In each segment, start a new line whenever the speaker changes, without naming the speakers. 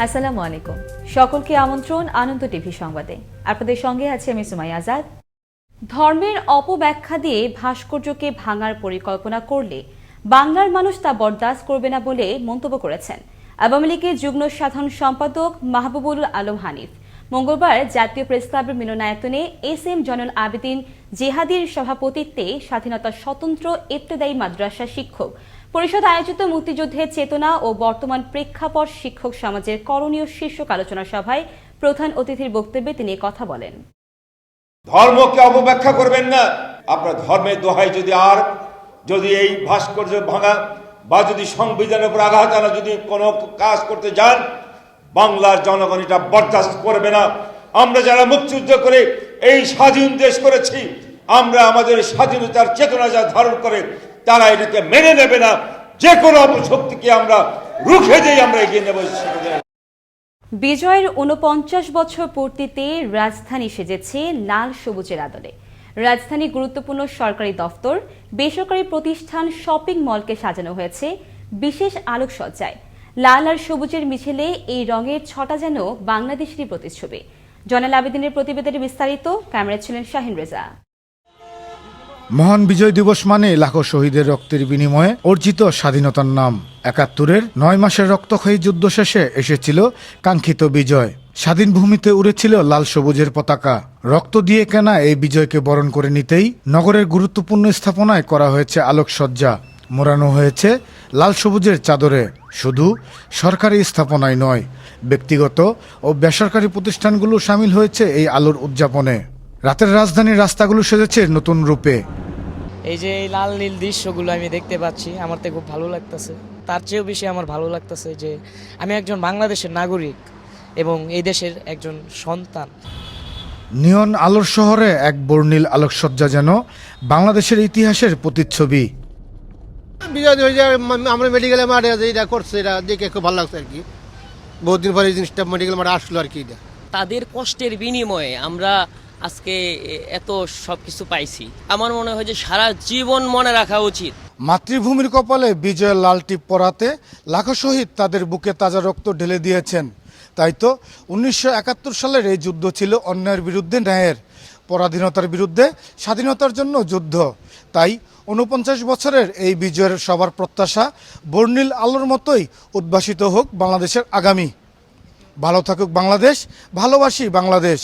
আসসালামু আলাইকুম। সকলকে আমন্ত্রণ আনন্দ টিভি সংবাদে। আপনাদের সঙ্গে আছি আমি সুমাইয়া আজাদ। ধর্মের অপব্যাখ্যা দিয়ে ভাস্কর্যকে ভাঙার পরিকল্পনা করলে বাংলার মানুষ তা বরদাস্ত করবে না বলে মন্তব্য করেছেন আওয়ামী লীগের যুগ্ম সাধারণ সম্পাদক মাহবুবুল আলম হানিফ। মঙ্গলবার জাতীয় প্রেসক্লাবের মিলনায়তনে এস.এম. জয়নুল আবেদিন জেহাদির সভাপতিত্বে স্বাধীনতা স্বতন্ত্র ইবতেদায়ী মাদ্রাসা শিক্ষক পরিষদ আয়োজিত মুক্তিযুদ্ধের চেতনা ও বর্তমান প্রেক্ষাপট শিক্ষক সমাজের করণীয় শীর্ষক আলোচনা সভায় প্রধান অতিথির বক্তব্যে তিনি কথা বলেন।
ধর্মকে অপব্যাখ্যা করবেন না। আপনার ধর্মের দোহাই যদি এই ভাস্কর্য ভাঙা বা যদি সংবিধানের উপর আঘাত আনা যদি কোনো কাজ করতে যান, বাংলার জনগণ এটা বরদাস্ত করবে না। আমরা যারা মুক্তিযুদ্ধ করে এই স্বাধীন দেশ করেছি, আমরা আমাদের স্বাধীনতার চেতনা যা ধারণ করে তারা এটাকে মেনে নেবে না। যে কোনো অপশক্তিকে আমরা রুখে দিয়ে আমরা এগিয়ে নেব।
বিজয়ের ৪৯ বছর পূর্তিতে রাজধানী সেজেছে লাল সবুজের আদলে। রাজধানী গুরুত্বপূর্ণ সরকারি দফতর, বেসরকারি প্রতিষ্ঠান, শপিং মলকে সাজানো হয়েছে বিশেষ আলোকসজ্জায়। লাল আর সবুজের মিছিলে এই রঙের ছটা যেন বাংলাদেশেরই প্রতিচ্ছবি। জয়নুল আবেদিনের প্রতিবেদনে বিস্তারিত, ক্যামেরায় ছিলেন শাহিন রেজা।
মহান বিজয় দিবস মানে লাখো শহীদের রক্তের বিনিময়ে অর্জিত স্বাধীনতার নাম। ৭১-এর ৯ মাসের রক্তক্ষয়ী যুদ্ধ শেষে এসেছিল কাঙ্ক্ষিত বিজয়। স্বাধীন ভূমিতে উড়েছিল লাল সবুজের পতাকা। রক্ত দিয়ে কেনা এই বিজয়কে বরণ করে নিতেই নগরের গুরুত্বপূর্ণ স্থাপনায় করা হয়েছে আলোকসজ্জা। মোড়ানো হয়েছে লাল সবুজের চাদরে। শুধু সরকারি স্থাপনায় নয়, ব্যক্তিগত ও বেসরকারি প্রতিষ্ঠানগুলো সামিল হয়েছে এই আলোর উদযাপনে। রাতের রাজধানীর রাস্তাগুলো সেজেছে নতুন রূপে।
এই যে এই লাল নীল দৃশ্যগুলো আমি দেখতে পাচ্ছি, আমার তো খুব ভালো লাগতেছে। তার চেয়েও বেশি আমার ভালো লাগতেছে যে আমি একজন বাংলাদেশের নাগরিক এবং এই দেশের একজন সন্তান।
নিয়ন আলোর শহরে এক বর্ণিল আলোকসজ্জা যেন বাংলাদেশের ইতিহাসের প্রতিচ্ছবি।
আমরা মেডিকেলে মাঠে এটা করছে, এটা দেখে খুব ভালো লাগছে আর কি। বহুদিন পরে এই জিনিসটা মেডিকেল মাঠে আসলো আর কি। এটা
তাদের কষ্টের বিনিময়ে আমরা আজকে এত সবকিছু পাইছি। আমার মনে হয় যে সারা জীবন মনে রাখা উচিত।
মাতৃভূমির কপালে বিজয়ের লাল টিপ পরাতে লাখো শহীদ তাদের বুকে তাজা রক্ত ঢেলে দিয়েছেন। তাই তো ১৯৭১ সালের এই যুদ্ধ ছিল অন্যায়ের বিরুদ্ধে ন্যায়ের, পরাধীনতার বিরুদ্ধে স্বাধীনতার জন্য যুদ্ধ। তাই ৪৯ বছরের এই বিজয়ের সবার প্রত্যাশা বর্ণিল আলোর মতোই উদ্ভাসিত হোক বাংলাদেশের আগামী। ভালো থাকুক বাংলাদেশ, ভালোবাসি বাংলাদেশ।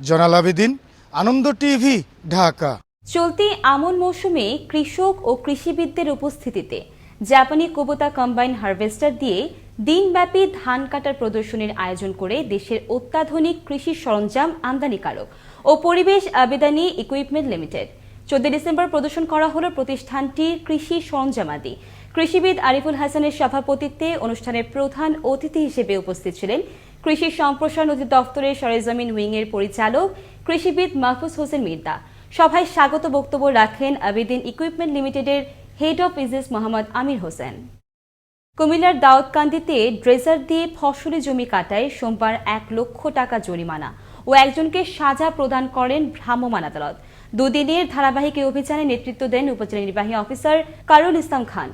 জয়নুল আবেদিন, আনন্দ টিভি, ঢাকা।
চলতি আমন মৌসুমে কৃষক ও কৃষিবিদদের উপস্থিতিতে জাপানি কুবোতা কম্বাইন হারভেস্টার দিয়ে দিনব্যাপী ধান কাটার প্রদর্শনীর আয়োজন করে দেশের অত্যাধুনিক কৃষি সরঞ্জাম আমদানিকারক ও পরিবেশ আবেদনী ইকুইপমেন্ট লিমিটেড। ১৪ ডিসেম্বর প্রদর্শন করা হল প্রতিষ্ঠানটির কৃষি সরঞ্জামাদি। কৃষিবিদ আরিফুল হাসানের সভাপতিত্বে অনুষ্ঠানের প্রধান অতিথি হিসেবে উপস্থিত ছিলেন কৃষি সম্প্রসারণ অধিদপ্তরের সরেজমিন উইংয়ের পরিচালক কৃষিবিদ মাহফুজ হোসেন মির্দা। সভায় স্বাগত বক্তব্য রাখেন আবেদিন ইকুইপমেন্ট লিমিটেডের head of business Mohammad Amir Hossain. কুমিল্লার দাউদকান্দিতে ড্রেজার দিয়ে ফসলি জমি কাটায় সোমবার ১ লক্ষ টাকা জরিমানা ও একজনকে সাজা প্রদান করেন ভ্রাম্যমাণ আদালত। দুদিনের ধারাবাহিক এই অভিযানে নেতৃত্ব দেন উপজেলা নির্বাহী অফিসার কারুল ইসলাম খান।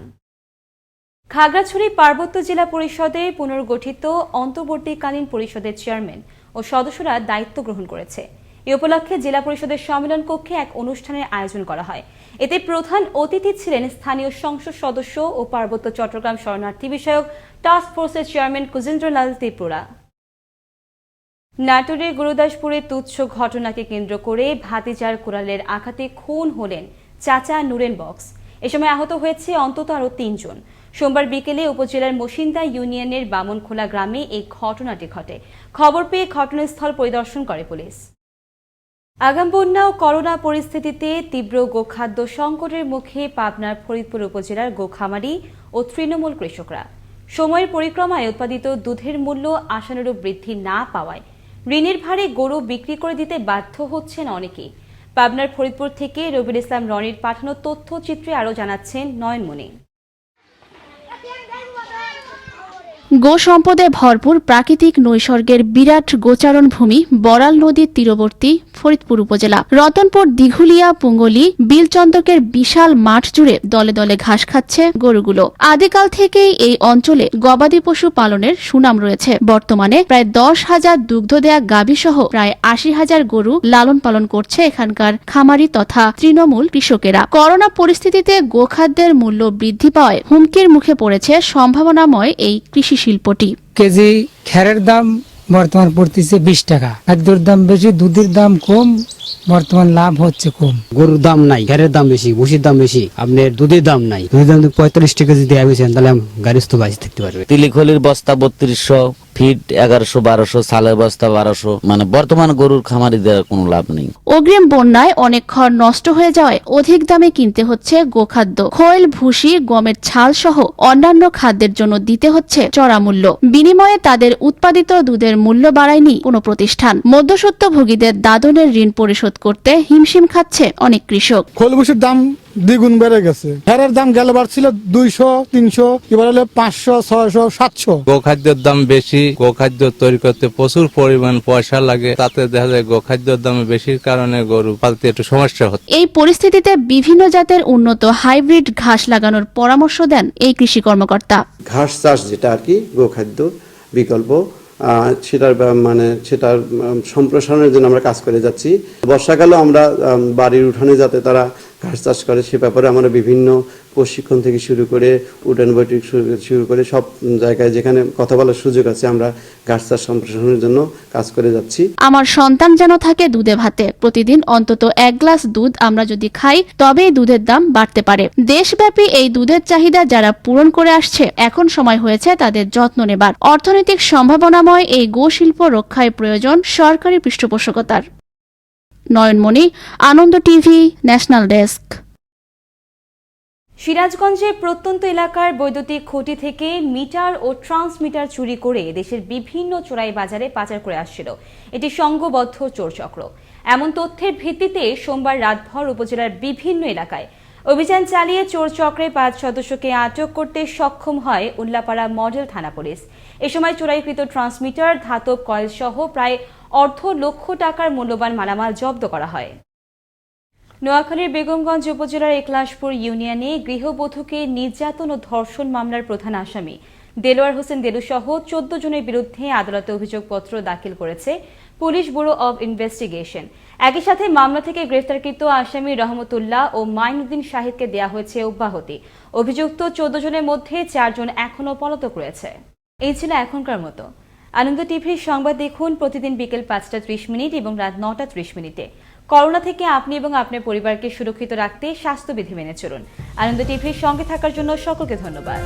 খাগড়াছড়ি পার্বত্য জেলা পরিষদের পুনর্গঠিত অন্তর্বর্তীকালীন পরিষদের চেয়ারম্যান ও সদস্যরা দায়িত্ব গ্রহণ করেছে। এ উপলক্ষে জেলা পরিষদের সম্মেলন কক্ষে এক অনুষ্ঠানের আয়োজন করা হয়। এতে প্রধান অতিথি ছিলেন স্থানীয় সংসদ সদস্য ও পার্বত্য চট্টগ্রাম শরণার্থী বিষয়ক টাস্ক ফোর্সের চেয়ারম্যান কুজেন্দ্রলাল ত্রিপুরা। নাটোরের গুরুদাসপুরে তুচ্ছ ঘটনাকে কেন্দ্র করে ভাতিজার কোরালের আঘাতে খুন হলেন চাচা নুরেন বক্স। এ সময় আহত হয়েছে অন্তত আরও ৩ জন। সোমবার বিকেলে উপজেলার মসিন্দা ইউনিয়নের বামনখোলা গ্রামে এই ঘটনাটি ঘটে। খবর পেয়ে ঘটনাস্থল পরিদর্শন করে পুলিশ। আগাম বন্যা ও করোনা পরিস্থিতিতে তীব্র গোখাদ্য সংকটের মুখে পাবনার ফরিদপুর উপজেলার গোখামারি ও তৃণমূল কৃষকরা। সময়ের পরিক্রমায় উৎপাদিত দুধের মূল্য আশানুরূপ বৃদ্ধি না পাওয়ায় ঋণের ভারে গরু বিক্রি করে দিতে বাধ্য হচ্ছেন অনেকেই। পাবনার ফরিদপুর থেকে রবিউল ইসলাম রনির পাঠানো তথ্যচিত্রে আরও জানাচ্ছেন নয়নমণি।
গো সম্পদে ভরপুর প্রাকৃতিক নৈসর্গের বিরাট গোচারণ ভূমি বড়াল নদীর তীরবর্তী ফরিদপুর উপজেলা। রতনপুর, দিঘুলিয়া, পুঙ্গলি, বিলচন্দকের বিশাল মাঠ জুড়ে দলে দলে ঘাস খাচ্ছে গরুগুলো। আদিকাল থেকেই এই অঞ্চলে গবাদি পশু পালনের সুনাম রয়েছে। বর্তমানে প্রায় 10,000 দুগ্ধ দেয়া গাভী সহ প্রায় 80,000 গরু লালন পালন করছে এখানকার খামারি তথা তৃণমূল কৃষকেরা। করোনা পরিস্থিতিতে গোখাদ্যের মূল্য বৃদ্ধি পাওয়ায় হুমকির মুখে পড়েছে সম্ভাবনাময় এই কৃষি শিল্পটি।
কেজি খ্যারের দাম বর্তমান পড়তেছে 20 টাকা। খাদ্যের দাম বেশি, দুধের দাম কম, বর্তমান লাভ হচ্ছে কম।
গরুর দাম নাই, খ্যারের দাম বেশি, ভুসির দাম বেশি, আপনার দুধের দাম নাই। দুধের দাম 45 টাকা যদি আবেছেন তাহলে গাড়িস্থ বাঁচে থাকতে পারবে।
তিলিখলির বস্তা 3200, ফিট 1100-1200, সালের বস্তা 1200। মানে বর্তমান গরুর খামারিদের কোনো লাভ নেই।
অগ্রিম বন্যায় অনেক খড় নষ্ট হয়ে যাওয়ায় অধিক দামে কিনতে হচ্ছে গোখাদ্য। খৈল, ভুসি, গমের ছাল সহ অন্যান্য খাদ্যের জন্য দিতে হচ্ছে চড়া মূল্য। বিনিময়ে তাদের উৎপাদিত দুধের মূল্য বাড়ায়নি কোনো প্রতিষ্ঠান। মধ্যস্বত্বভোগীদের দাদনের ঋণ পরিশোধ করতে হিমশিম খাচ্ছে অনেক কৃষক।
খৈল ভুসির দাম দ্বিগুণ বেড়ে গেছে। খ্যারের দাম গেলবার ছিল 200, 300, এবার হলো 500, 600, 700।
গোখাদ্যের দাম বেশি, গোখাদ্য তৈরি করতে প্রচুর পরিমাণ পয়সা লাগে, তাতে দেখা যায় গোখাদ্যের দাম বেশির কারণে গরু পালতে একটু সমস্যা হচ্ছে।
এই পরিস্থিতিতে বিভিন্ন জাতের উন্নত হাইব্রিড ঘাস লাগানোর পরামর্শ দেন এই কৃষি কর্মকর্তা।
ঘাস চাষ যেটা আর কি গোখাদ্য বিকল্প, সেটার সম্প্রসারণের জন্য আমরা কাজ করে যাচ্ছি। বর্ষাকালেও আমরা বাড়ির উঠানে যাতে তারা ঘাস চাষ করে সে ব্যাপারে আমরা বিভিন্ন প্রশিক্ষণ থেকে শুরু করে উঠান বৈঠক শুরু করে সব জায়গায় যেখানে কথা বলার সুযোগ আছে আমরা ঘাস চাষ সম্প্রসারণের জন্য কাজ করে যাচ্ছি।
আমার সন্তান যেন থাকে দুধে ভাতে। প্রতিদিন অন্তত 1 গ্লাস দুধ আমরা যদি খাই তবেই দুধের দাম বাড়তে পারে। দেশব্যাপী এই দুধের চাহিদা যারা পূরণ করে আসছে, এখন সময় হয়েছে তাদের যত্ন নেবার। অর্থনৈতিক সম্ভাবনাময় এই গোশিল্প রক্ষায় প্রয়োজন সরকারি পৃষ্ঠপোষকতার। নয়নমণি, আনন্দ টিভি, ন্যাশনাল ডেস্ক।
সিরাজগঞ্জের প্রত্যন্ত এলাকার বৈদ্যুতিক খুঁটি থেকে মিটার ও ট্রান্সমিটার চুরি করে দেশের বিভিন্ন চোরাই বাজারে পাচার করে আসছিল এটি সংঘবদ্ধ চোরচক্র। এমন তথ্যের ভিত্তিতে সোমবার রাতভর উপজেলার বিভিন্ন এলাকায় অভিযান চালিয়ে চোরচক্রের 5 সদস্যকে আটক করতে সক্ষম হয় উল্লাপাড়া মডেল থানা পুলিশ। এ সময় চোরাইকৃত ট্রান্সমিটার, ধাতব কয়েল সহ প্রায় 1.5 লক্ষ টাকার মূল্যবান মালামাল জব্দ করা হয়। নোয়াখালীর বেগমগঞ্জ উপজেলার একলাশপুর ইউনিয়নে গৃহবধূকে নির্যাতন ও ধর্ষণ মামলার প্রধান আসামি দেলোয়ার হোসেন দেলু সহ 14 জনের বিরুদ্ধে আদালতে অভিযোগপত্র দাখিল করেছে পুলিশ ব্যুরো অব ইনভেস্টিগেশন। একই সাথে মামলা থেকে গ্রেফতারকৃত আসামি রহমতুল্লাহ ও মাইনুদ্দিন শাহিদকে দেয়া হয়েছে অব্যাহতি। অভিযুক্ত 14 জনের মধ্যে 4 জন এখনও পলাতক রয়েছে। এই ছিল এখনকার মতো। আনন্দ টিভির সংবাদ দেখুন প্রতিদিন বিকেল 5:30 এবং রাত 9:30। করোনা থেকে আপনি এবং আপনার পরিবারকে সুরক্ষিত রাখতে স্বাস্থ্যবিধি মেনে চলুন। আনন্দ টিভির সঙ্গে থাকার জন্য সকলকে ধন্যবাদ।